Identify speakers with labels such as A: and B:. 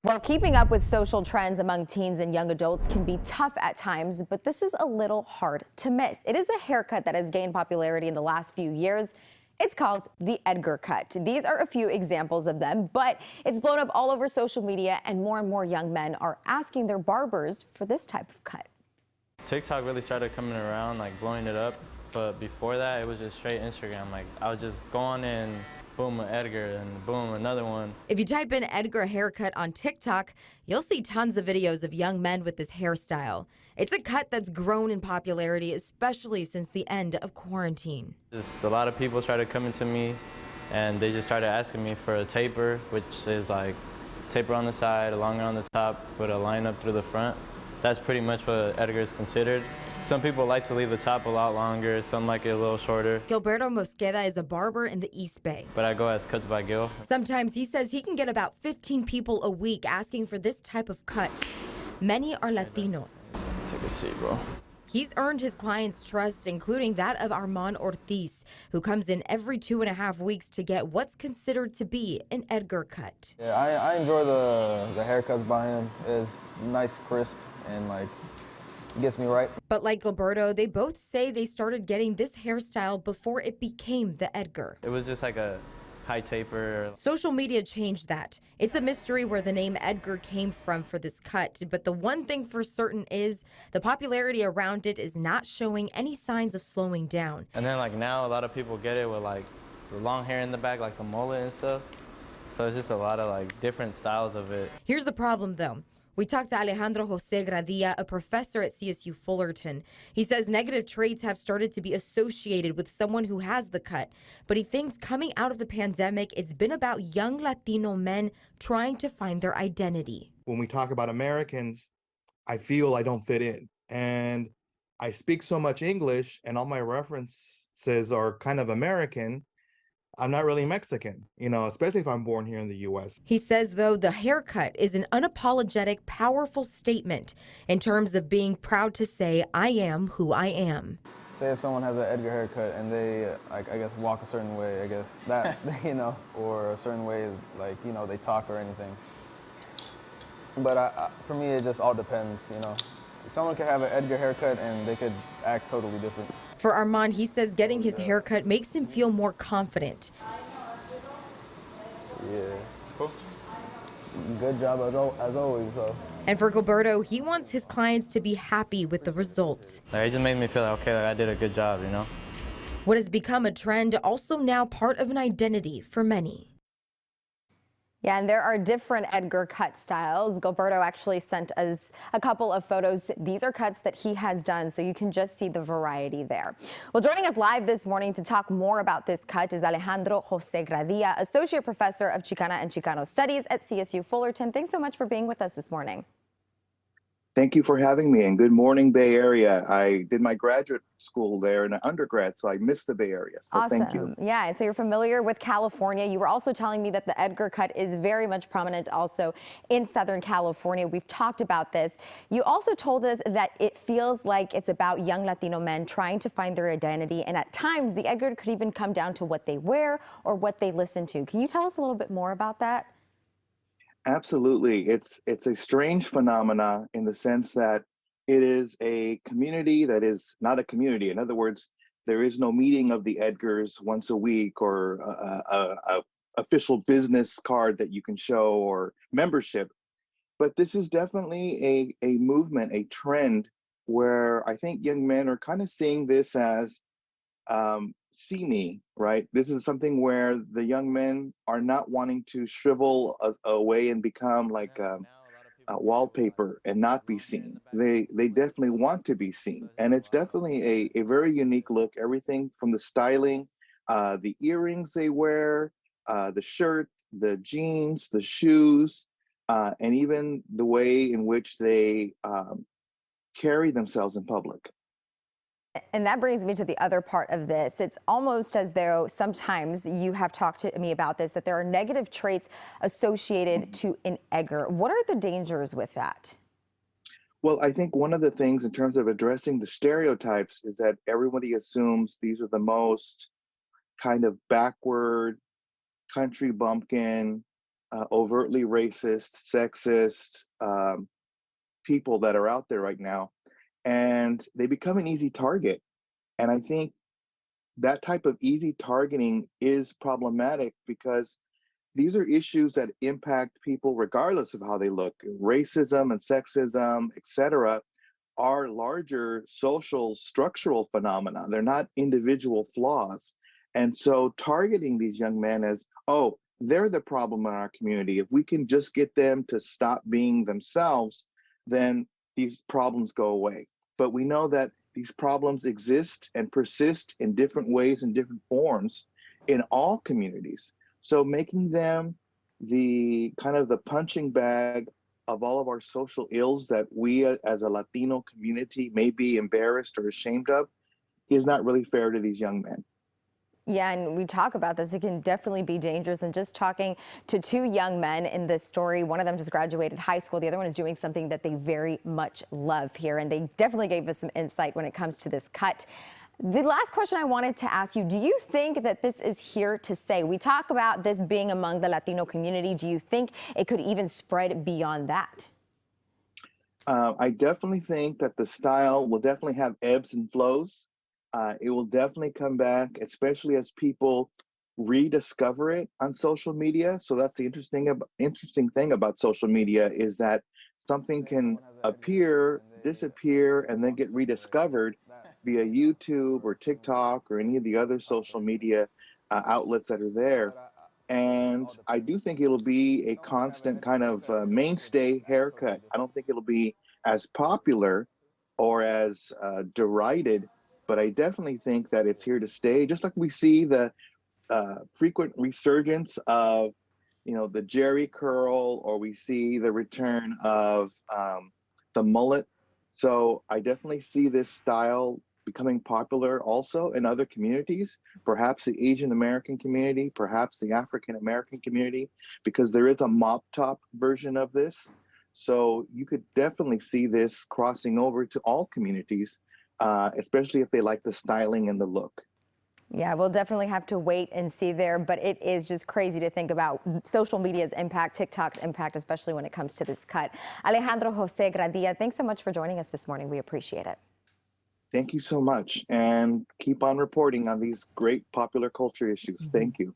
A: Well, keeping up with social trends among teens and young adults can be tough at times, but this is a little hard to miss. It is a haircut that has gained popularity in the last few years. It's called the Edgar cut. These are a few examples of them, but it's blown up all over social media, and more young men are asking their barbers for this type of cut.
B: TikTok really started coming around, like blowing it up, but before that it was just straight Instagram. Like I would just go on and boom, an Edgar, and boom, another one.
C: If you type in Edgar haircut on TikTok, you'll see tons of videos of young men with this hairstyle. It's a cut that's grown in popularity, especially since the end of quarantine.
B: Just a lot of people started coming to me and they just started asking me for a taper, which is like taper on the side, a longer on the top, with a line up through the front. That's pretty much what Edgar is considered. Some people like to leave the top a lot longer, some like it a little shorter.
C: Gilberto Mosqueda is a barber in the East Bay.
B: But I go as Cuts by Gil.
C: Sometimes he says he can get about 15 people a week asking for this type of cut. Many are Latinos.
B: Take a seat, bro.
C: He's earned his clients' trust, including that of Armand Ortiz, who comes in every 2.5 weeks to get what's considered to be an Edgar cut.
D: Yeah, I enjoy the haircuts by him. It's nice, crisp, and like it gets me right.
C: But like Gilberto, they both say they started getting this hairstyle before it became the Edgar.
B: It was just like a high taper.
C: Social media changed that. It's a mystery where the name Edgar came from for this cut, but the one thing for certain is the popularity around it is not showing any signs of slowing down.
B: And then like now a lot of people get it with like the long hair in the back, like the mullet and stuff. So it's just a lot of like different styles of it.
C: Here's the problem though. We talked to Alejandro Jose Gradia, a professor at CSU Fullerton. He says negative traits have started to be associated with someone who has the cut, but he thinks coming out of the pandemic, it's been about young Latino men trying to find their identity.
E: When we talk about Americans, I feel I don't fit in. And I speak so much English and all my references are kind of American. I'm not really Mexican, especially if I'm born here in the U.S.
C: He says, though, the haircut is an unapologetic, powerful statement in terms of being proud to say, I am who I am.
D: Say if someone has an Edgar haircut and they, I guess, walk a certain way, I guess that, or a certain way, like, they talk or anything. But for me, it just all depends, Someone could have an Edgar haircut and they could act totally different.
C: For Armand, he says getting his haircut makes him feel more confident.
D: Yeah.
B: It's cool.
D: Good job as always, though.
C: And for Gilberto, he wants his clients to be happy with the results.
B: Like, it just made me feel like, okay, like I did a good job,
C: What has become a trend, also now part of an identity for many.
A: Yeah, and there are different Edgar cut styles. Gilberto actually sent us a couple of photos. These are cuts that he has done, so you can just see the variety there. Well, joining us live this morning to talk more about this cut is Alejandro Jose Gradia, Associate Professor of Chicana and Chicano Studies at CSU Fullerton. Thanks so much for being with us this morning.
F: Thank you for having me, and good morning, Bay Area. I did my graduate school there and an undergrad, so I missed the Bay Area. So
A: awesome.
F: Thank you.
A: Yeah, so you're familiar with California. You were also telling me that the Edgar cut is very much prominent also in Southern California. We've talked about this. You also told us that it feels like it's about young Latino men trying to find their identity, and at times the Edgar could even come down to what they wear or what they listen to. Can you tell us a little bit more about that?
F: Absolutely. It's a strange phenomena in the sense that it is a community that is not a community. In other words, there is no meeting of the Edgars once a week or a official business card that you can show or membership. But this is definitely a movement, a trend where I think young men are kind of seeing this as see me, right? This is something where the young men are not wanting to shrivel away and become like wallpaper and not be seen. They definitely want to be seen. And it's definitely a very unique look, everything from the styling, the earrings they wear, the shirt, the jeans, the shoes, and even the way in which they carry themselves in public.
A: And that brings me to the other part of this. It's almost as though sometimes you have talked to me about this, that there are negative traits associated to an Edgar. What are the dangers with that?
F: Well, I think one of the things in terms of addressing the stereotypes is that everybody assumes these are the most kind of backward, country bumpkin, overtly racist, sexist people that are out there right now, and they become an easy target. And I think that type of easy targeting is problematic because these are issues that impact people regardless of how they look. Racism and sexism, etc., are larger social structural phenomena. They're not individual flaws. And so targeting these young men as, oh, they're the problem in our community. If we can just get them to stop being themselves, then these problems go away. But we know that these problems exist and persist in different ways and different forms in all communities. So making them the kind of the punching bag of all of our social ills that we as a Latino community may be embarrassed or ashamed of is not really fair to these young men.
A: Yeah, and we talk about this. It can definitely be dangerous. And just talking to two young men in this story, one of them just graduated high school. The other one is doing something that they very much love here. And they definitely gave us some insight when it comes to this cut. The last question I wanted to ask you, do you think that this is here to stay? We talk about this being among the Latino community. Do you think it could even spread beyond that?
F: I definitely think that the style will definitely have ebbs and flows. It will definitely come back, especially as people rediscover it on social media. So that's the interesting thing about social media is that something can appear, disappear, and then get rediscovered via YouTube or TikTok or any of the other social media outlets that are there. And I do think it'll be a constant kind of mainstay haircut. I don't think it'll be as popular or as derided, but I definitely think that it's here to stay. Just like we see the frequent resurgence of, the Jerry curl, or we see the return of the mullet. So I definitely see this style becoming popular also in other communities, perhaps the Asian American community, perhaps the African American community, because there is a mop top version of this. So you could definitely see this crossing over to all communities, especially if they like the styling and the look.
A: Yeah, we'll definitely have to wait and see there, but it is just crazy to think about social media's impact, TikTok's impact, especially when it comes to this cut. Alejandro Jose Gradia, thanks so much for joining us this morning. We appreciate it.
F: Thank you so much, and keep on reporting on these great popular culture issues. Thank you.